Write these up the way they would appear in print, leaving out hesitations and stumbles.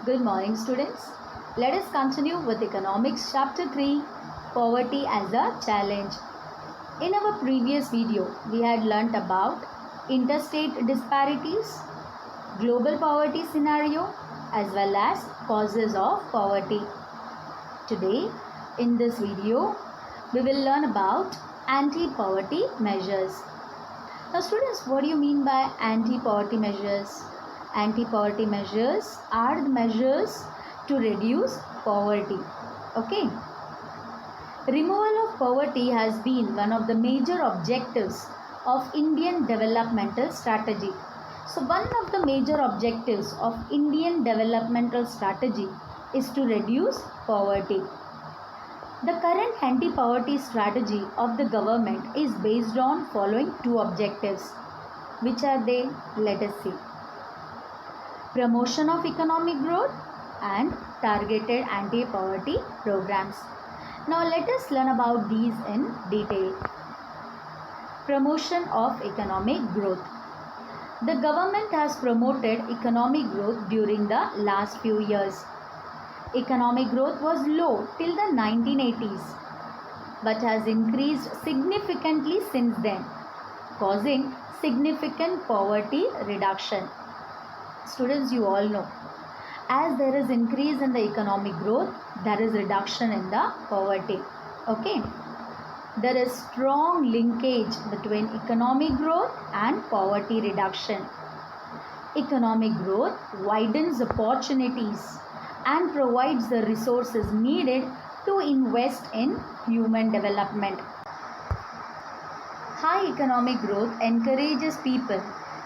Good morning, students. Let us continue with Economics Chapter 3, Poverty as a Challenge. In our previous video, we had learnt about interstate disparities, global poverty scenario, as well as causes of poverty. Today, in this video, we will learn about anti-poverty measures. Now, students, what do you mean by anti-poverty measures? Anti-poverty measures are the measures to reduce poverty. Okay. Removal of poverty has been one of the major objectives of Indian developmental strategy. So one of the major objectives of Indian developmental strategy is to reduce poverty. The current anti-poverty strategy of the government is based on following two objectives. Which are they? Let us see. Promotion of economic growth and targeted anti-poverty programs. Now let us learn about these in detail. Promotion of economic growth. The government has promoted economic growth during the last few years. Economic growth was low till the 1980s but has increased significantly since then, causing significant poverty reduction. Students, you all know, as there is increase in the economic growth, there is reduction in the poverty. Okay, there is strong linkage between economic growth and poverty reduction. Economic growth widens opportunities and provides the resources needed to invest in human development. High economic growth encourages people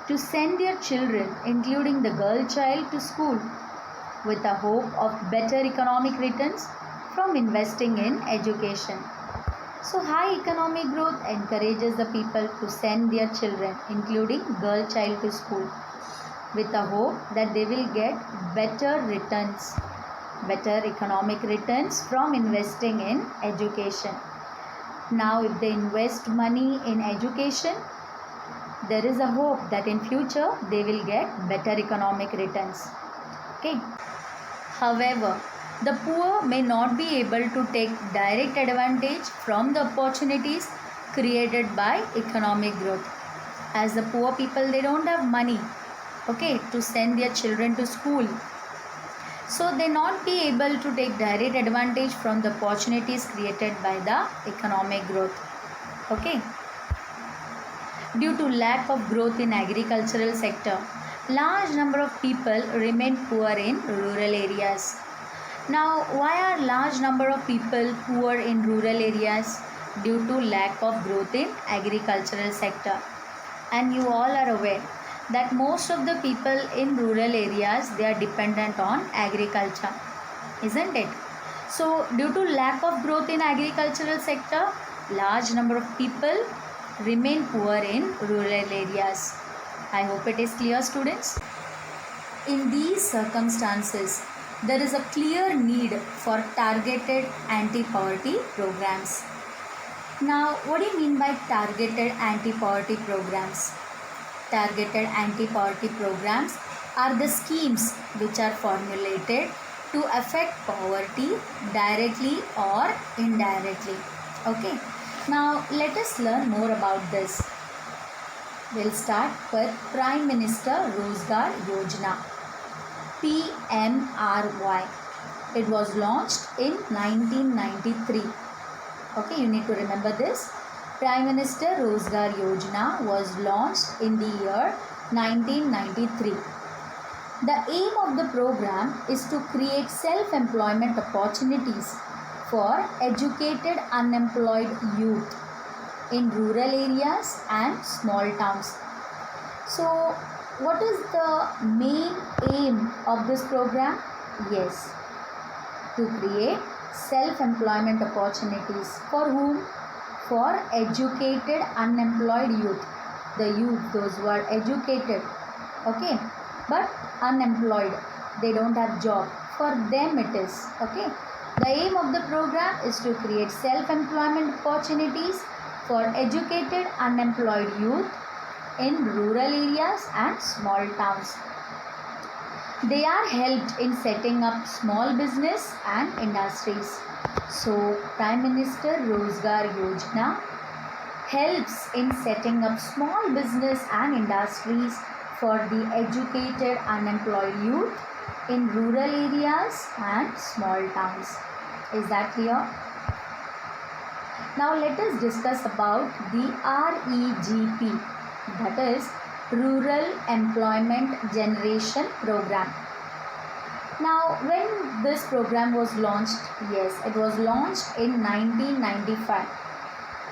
to send their children, including the girl child, to school with the hope of better economic returns from investing in education. So high economic growth encourages the people to send their children, including girl child, to school with the hope that they will get better returns, better economic returns from investing in education. Now if they invest money in education, there is a hope that in future they will get better economic returns. Okay. However, the poor may not be able to take direct advantage from the opportunities created by economic growth. As the poor people, they don't have money, okay, to send their children to school. So they not be able to take direct advantage from the opportunities created by the economic growth. Okay. Due to lack of growth in agricultural sector, large number of people remain poor in rural areas. Now, why are large number of people poor in rural areas? Due to lack of growth in agricultural sector. And you all are aware that most of the people in rural areas, they are dependent on agriculture, isn't it? So, due to lack of growth in agricultural sector, large number of people remain poor in rural areas. I hope it is clear, students. In these circumstances, there is a clear need for targeted anti-poverty programs. Now, what do you mean by targeted anti-poverty programs? Targeted anti-poverty programs are the schemes which are formulated to affect poverty directly or indirectly. Okay. Now, let us learn more about this. We'll start with Prime Minister Rozgar Yojana, PMRY. It was launched in 1993. Okay, you need to remember this. Prime Minister Rozgar Yojana was launched in the year 1993. The aim of the program is to create self-employment opportunities for educated unemployed youth in rural areas and small towns. So, what is the main aim of this program? Yes, to create self-employment opportunities. For whom? For educated unemployed youth. The youth, those who are educated, okay, but unemployed, they don't have job. For them it is, okay. The aim of the program is to create self-employment opportunities for educated unemployed youth in rural areas and small towns. They are helped in setting up small business and industries. So, Prime Minister Rozgar Yojana helps in setting up small business and industries for the educated unemployed youth in rural areas and small towns. Is that clear? Now let us discuss about the REGP, that is Rural Employment Generation Program. Now when this program was launched, yes, it was launched in 1995.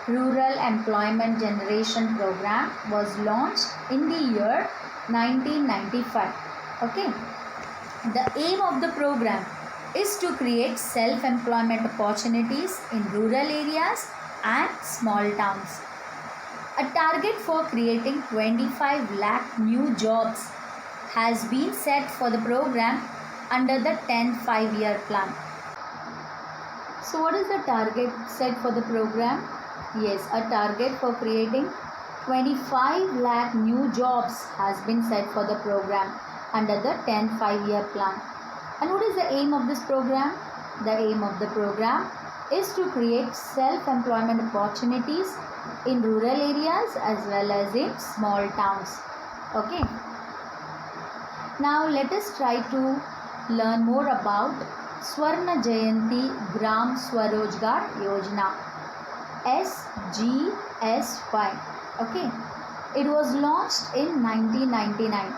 Rural Employment Generation Program was launched in the year 1995. Okay. The aim of the program is to create self-employment opportunities in rural areas and small towns. A target for creating 25 lakh new jobs has been set for the program under the 10th 5-year plan. So what is the target set for the program? Yes, a target for creating 25 lakh new jobs has been set for the program under the 10th 5-year plan. And what is the aim of this program? The aim of the program is to create self-employment opportunities in rural areas as well as in small towns. Okay. Now let us try to learn more about Swarna Jayanti Gram Swarojgar Yojana, SGSY. Okay. It was launched in 1999.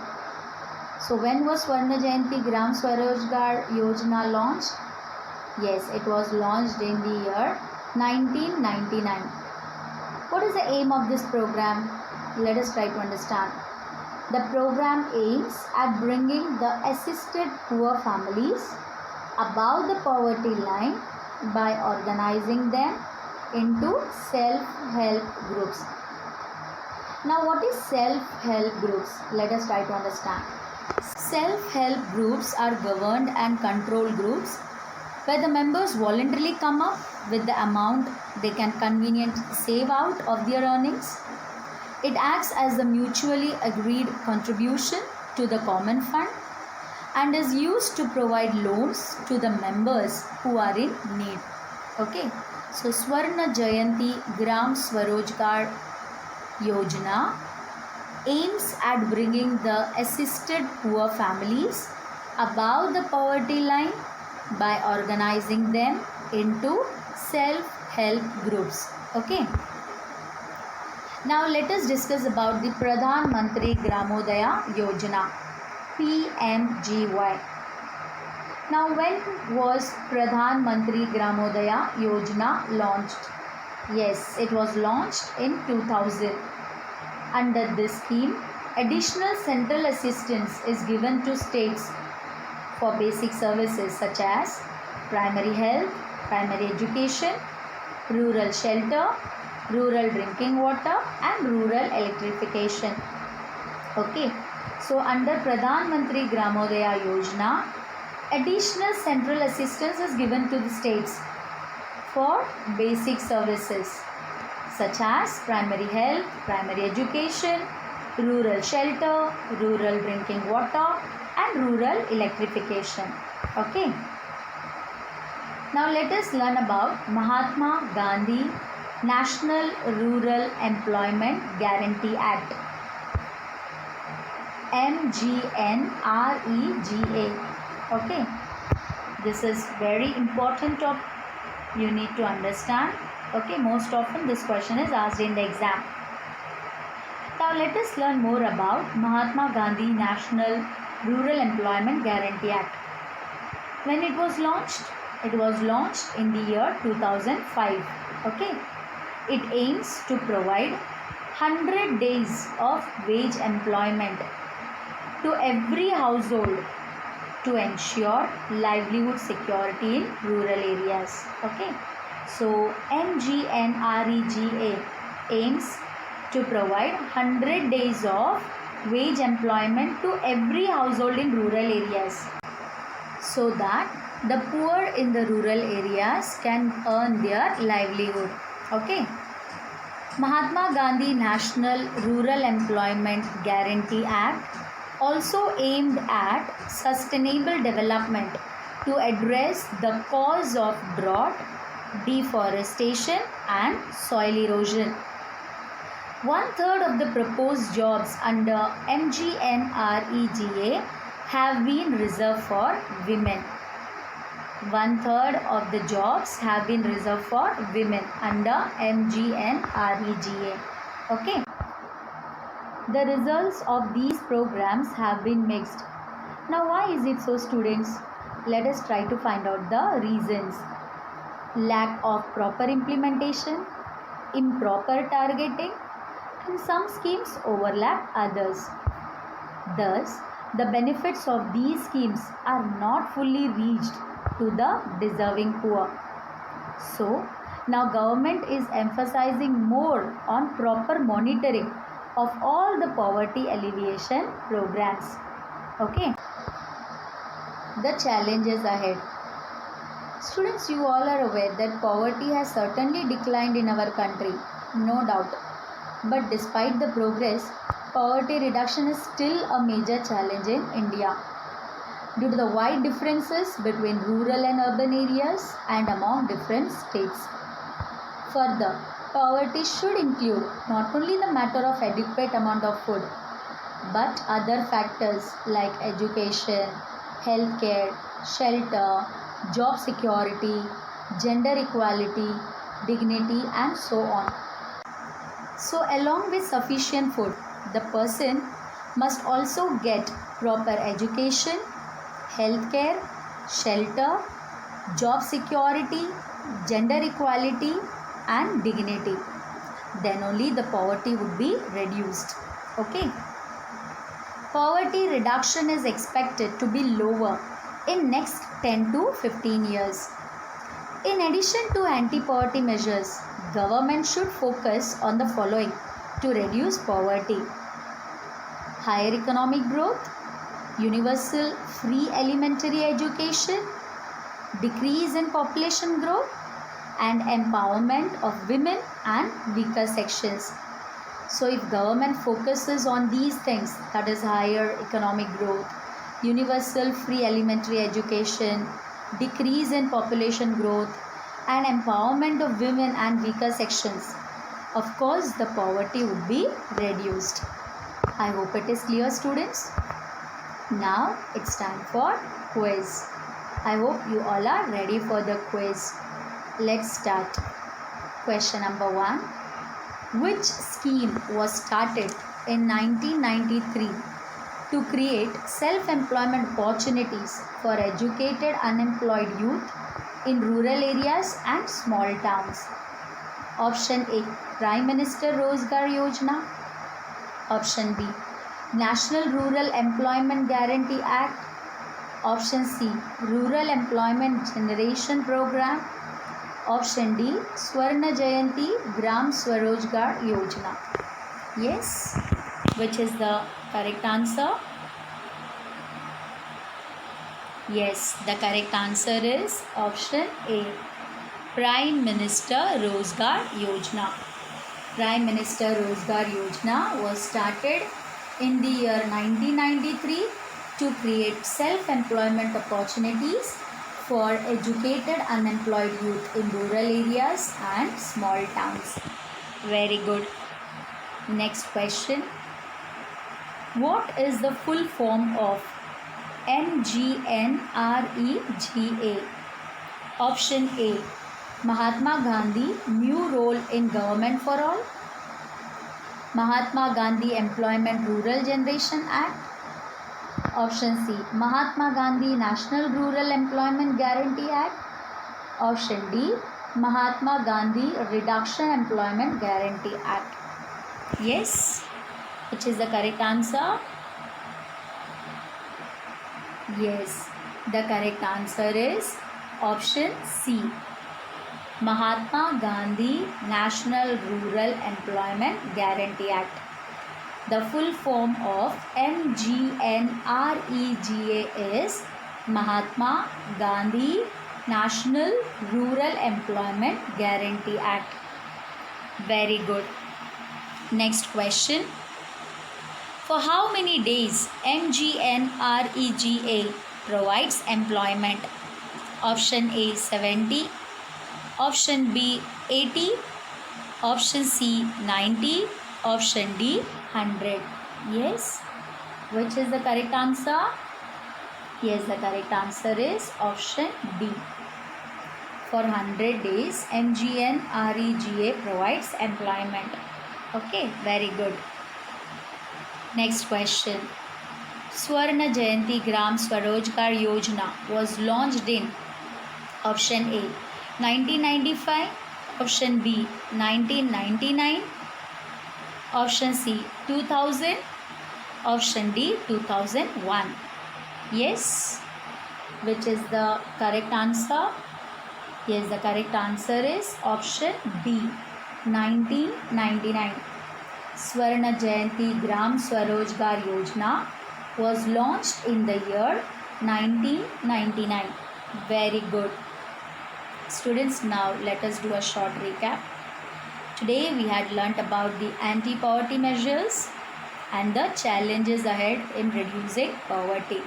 So when was Swarna Jayanti Gram Swarojgar Yojana launched? Yes, it was launched in the year 1999. What is the aim of this program? Let us try to understand. The program aims at bringing the assisted poor families above the poverty line by organizing them into self-help groups. Now what is self-help groups? Let us try to understand. Self-help groups are governed and controlled groups where the members voluntarily come up with the amount they can conveniently save out of their earnings. It acts as the mutually agreed contribution to the common fund and is used to provide loans to the members who are in need. Okay, so Swarna Jayanti Gram Swarojgar Yojana aims at bringing the assisted poor families above the poverty line by organizing them into self-help groups. Okay. Now let us discuss about the Pradhan Mantri Gramodaya Yojana, PMGY. Now when was Pradhan Mantri Gramodaya Yojana launched? Yes, it was launched in 2000. Under this scheme, additional central assistance is given to states for basic services such as primary health, primary education, rural shelter, rural drinking water and rural electrification. Okay, so under Pradhan Mantri Gramodaya Yojana, additional central assistance is given to the states for basic services such as primary health, primary education, rural shelter, rural drinking water and rural electrification. Okay. Now let us learn about Mahatma Gandhi National Rural Employment Guarantee Act, MGNREGA. Okay. This is very important topic. You need to understand. Okay, most often this question is asked in the exam. Now let us learn more about Mahatma Gandhi National Rural Employment Guarantee Act. When it was launched? It was launched in the year 2005. Okay. It aims to provide 100 days of wage employment to every household to ensure livelihood security in rural areas. Okay. So MGNREGA aims to provide 100 days of wage employment to every household in rural areas so that the poor in the rural areas can earn their livelihood. Okay. Mahatma Gandhi National Rural Employment Guarantee Act also aimed at sustainable development to address the cause of drought, deforestation, and soil erosion. One third of the proposed jobs under MGNREGA have been reserved for women. One third of the jobs have been reserved for women under MGNREGA. Okay. The results of these programs have been mixed. Now, why is it so, students? Let us try to find out the reasons. Lack of proper implementation, improper targeting, and some schemes overlap others. Thus, the benefits of these schemes are not fully reached to the deserving poor. So, now government is emphasizing more on proper monitoring of all the poverty alleviation programs. Okay. The challenges ahead. Students, you all are aware that poverty has certainly declined in our country, no doubt. But despite the progress, poverty reduction is still a major challenge in India due to the wide differences between rural and urban areas and among different states. Further, poverty should include not only the matter of adequate amount of food, but other factors like education, healthcare, shelter, job security, gender equality, dignity, and so on. So, along with sufficient food, the person must also get proper education, healthcare, shelter, job security, gender equality, and dignity. Then only the poverty would be reduced. Okay. Poverty reduction is expected to be lower in next 10 to 15 years. In addition to anti-poverty measures, government should focus on the following to reduce poverty: higher economic growth, universal free elementary education, decrease in population growth, and empowerment of women and weaker sections. So if government focuses on these things, that is higher economic growth, universal free elementary education, decrease in population growth, and empowerment of women and weaker sections, of course the poverty would be reduced. I hope it is clear, students. Now it's time for quiz. I hope you all are ready for the quiz. Let's start. Question number 1. Which scheme was started in 1993 to create self-employment opportunities for educated unemployed youth in rural areas and small towns? Option A, Prime Minister Rozgar Yojana. Option B, National Rural Employment Guarantee Act. Option C, Rural Employment Generation Program. Option D, Swarna Jayanti Gram Swarojgar Yojana. Yes, which is the correct answer? Yes, the correct answer is option A, Prime Minister Rozgar Yojana. Prime Minister Rozgar Yojana was started in the year 1993 to create self-employment opportunities for educated unemployed youth in rural areas and small towns. Very good. Next question. What is the full form of MGNREGA? Option A, Mahatma Gandhi New Role in Government for All. Mahatma Gandhi Employment Rural Generation Act. Option C, Mahatma Gandhi National Rural Employment Guarantee Act. Option D, Mahatma Gandhi Reduction Employment Guarantee Act. Yes, which is the correct answer? Yes, the correct answer is option C, Mahatma Gandhi National Rural Employment Guarantee Act. The full form of MGNREGA is Mahatma Gandhi National Rural Employment Guarantee Act. Very good. Next question. For how many days MGNREGA provides employment? Option A 70, option B 80, option C 90, option D 100. Yes, which is the correct answer? Yes, the correct answer is option D. For 100 days, MGNREGA provides employment. Okay, very good. Next question. Swarna Jayanti Gram Swarojgar Yojana was launched in option A 1995, option B 1999, option C 2000, option D 2001. Yes, which is the correct answer? Yes, the correct answer is option B 1999. Swarna Jayanti Gram Swarojgar Yojana was launched in the year 1999. Very good. Students, now let us do a short recap. Today we had learnt about the anti-poverty measures and the challenges ahead in reducing poverty.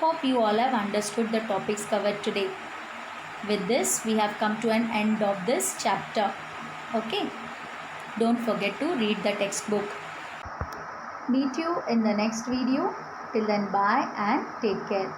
Hope you all have understood the topics covered today. With this, we have come to an end of this chapter. Okay. Don't forget to read the textbook. Meet you in the next video. Till then, bye and take care.